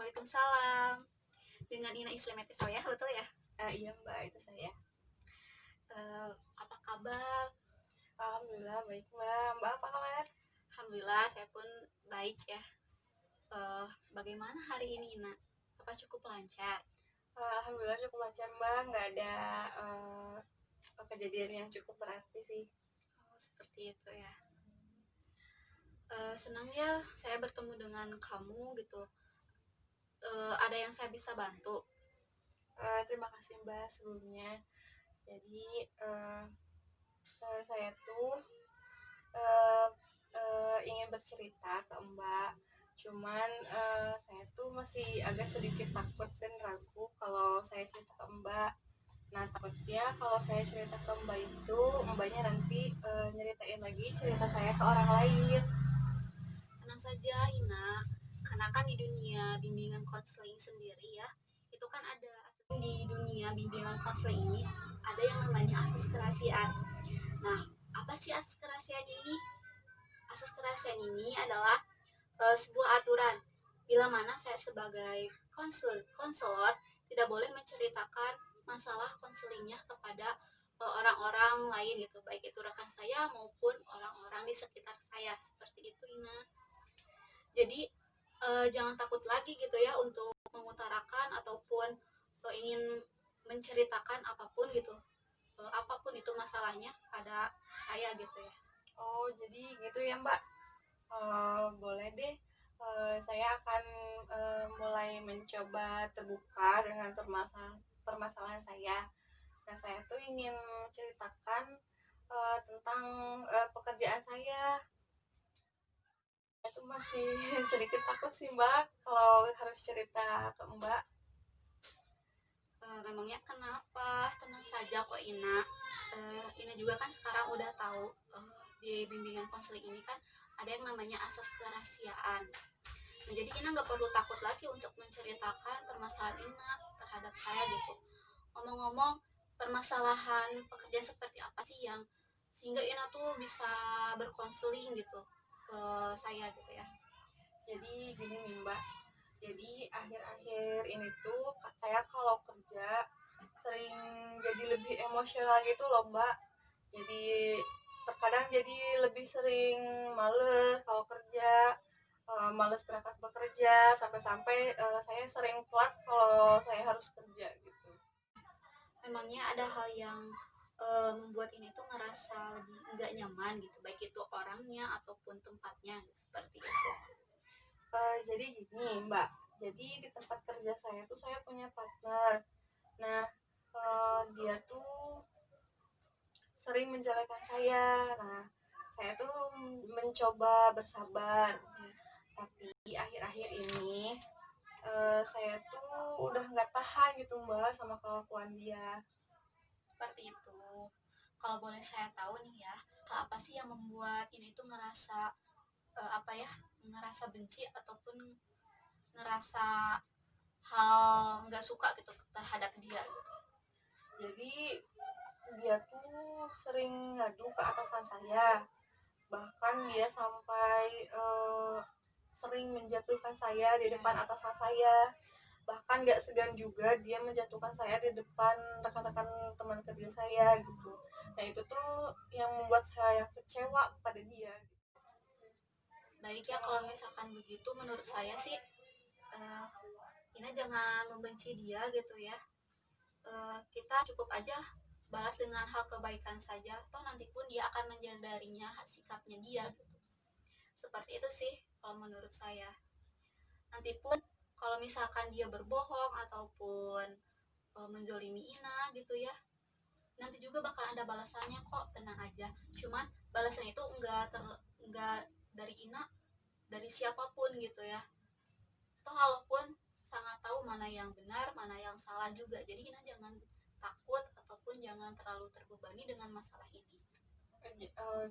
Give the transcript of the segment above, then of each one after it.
Waalaikumsalam. Dengan Ina Islamet saya, betul ya? Iya Mbak, itu saya. Apa kabar? Alhamdulillah baik Mbak. Mbak apa kabar? Alhamdulillah, saya pun baik ya. Bagaimana hari ini Ina? Apa cukup lancar? Alhamdulillah cukup lancar Mbak, nggak ada kejadian yang cukup berarti sih. Oh, seperti itu ya. Senang ya saya bertemu dengan kamu gitu. Ada yang saya bisa bantu? Terima kasih Mbak sebelumnya. Jadi saya tuh ingin bercerita ke Mbak. Cuman saya tuh masih agak sedikit takut dan ragu kalau saya cerita ke Mbak. Nah takutnya kalau saya cerita ke Mbak itu Mbaknya nanti nyeritain lagi cerita saya ke orang lain. Tenang saja Ina, karena kan di dunia bimbingan konseling sendiri ya, itu kan ada di dunia bimbingan konseling ini ada yang namanya asas kerahasiaan. Nah, apa sih asas kerahasiaan ini? Asas kerahasiaan ini adalah sebuah aturan bila mana saya sebagai konselor tidak boleh menceritakan masalah konselingnya kepada orang-orang lain gitu, baik itu rekan saya maupun orang-orang di sekitar saya, seperti itu Ina. Jadi jangan takut lagi gitu ya untuk mengutarakan ataupun ingin menceritakan apapun gitu, apapun itu masalahnya pada saya gitu ya. Oh jadi gitu ya Mbak. Boleh deh. Saya akan mulai mencoba terbuka dengan permasalahan saya. Nah saya tuh ingin menceritakan tentang pekerjaan saya. Itu masih sedikit takut sih Mbak kalau harus cerita ke Mbak. Memangnya kenapa? Tenang saja kok Ina. Ina juga kan sekarang udah tahu di bimbingan konseling ini kan ada yang namanya asas kerahasiaan. Nah, jadi Ina nggak perlu takut lagi untuk menceritakan permasalahan Ina terhadap saya gitu. Ngomong-ngomong, permasalahan pekerjaan seperti apa sih yang sehingga Ina tuh bisa berkonseling gitu ke saya gitu ya? Jadi gini nih Mbak. Jadi akhir-akhir ini tuh saya kalau kerja sering jadi lebih emosional gitu loh Mbak. Jadi terkadang jadi lebih sering males kalau kerja, males berangkat bekerja, sampai-sampai saya sering telat kalau saya harus kerja gitu. Memangnya ada hal yang membuat ini tuh ngerasa lebih nggak nyaman gitu, baik itu orangnya ataupun tempatnya seperti itu. Jadi gini Mbak, jadi di tempat kerja saya tuh saya punya partner. Nah dia tuh sering menjelekan saya. Nah saya tuh mencoba bersabar, tapi akhir-akhir ini saya tuh udah nggak tahan gitu Mbak sama kelakuan dia. Seperti itu. Kalau boleh saya tahu nih ya, hal apa sih yang membuat ini tuh ngerasa apa ya, ngerasa benci ataupun ngerasa hal nggak suka gitu terhadap dia gitu. Jadi dia tuh sering ngadu ke atasan saya, bahkan dia sampai sering menjatuhkan saya di depan atasan saya, bahkan nggak segan juga dia menjatuhkan saya di depan rekan-rekan teman kerja saya gitu. Nah itu tuh yang membuat saya kecewa kepada dia. Baik ya, kalau misalkan begitu menurut saya sih Ina jangan membenci dia gitu ya. Kita cukup aja balas dengan hal kebaikan saja, toh nanti pun dia akan menyadarinya sikapnya dia gitu. Seperti itu sih kalau menurut saya. Nanti pun kalau misalkan dia berbohong ataupun menzolimi Ina gitu ya, nanti juga bakal ada balasannya kok, tenang aja. Cuman balasan itu enggak dari Ina, dari siapapun gitu ya. Toh walaupun sangat tahu mana yang benar mana yang salah juga, jadi Ina jangan takut ataupun jangan terlalu terbebani dengan masalah ini.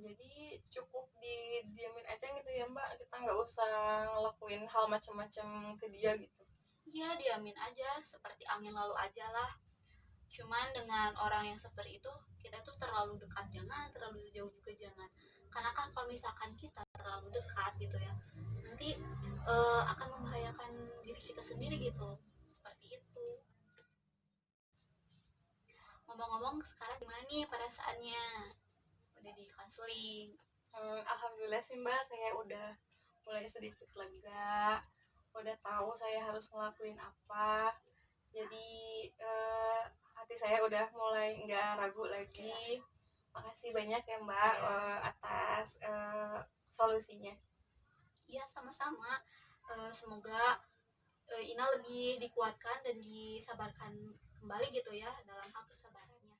Jadi cukup didiamin aja gitu ya Mbak, kita nggak usah ngelakuin hal macam-macam ke dia gitu. Iya, diamin aja seperti angin lalu aja lah. Cuman dengan orang yang seperti itu kita tuh terlalu dekat jangan, terlalu jauh juga jangan, Karena kan kalau misalkan kita terlalu dekat gitu ya, nanti akan membahayakan diri kita sendiri gitu, seperti itu. Ngomong-ngomong, sekarang gimana nih perasaannya, udah di konseling? Alhamdulillah sih Mbak, saya udah mulai sedikit lega, udah tahu saya harus ngelakuin apa. Jadi hati saya udah mulai nggak ragu lagi. Makasih banyak ya Mbak atas solusinya. Iya, sama-sama. Semoga Ina lebih dikuatkan dan disabarkan kembali gitu ya dalam hal kesabarannya.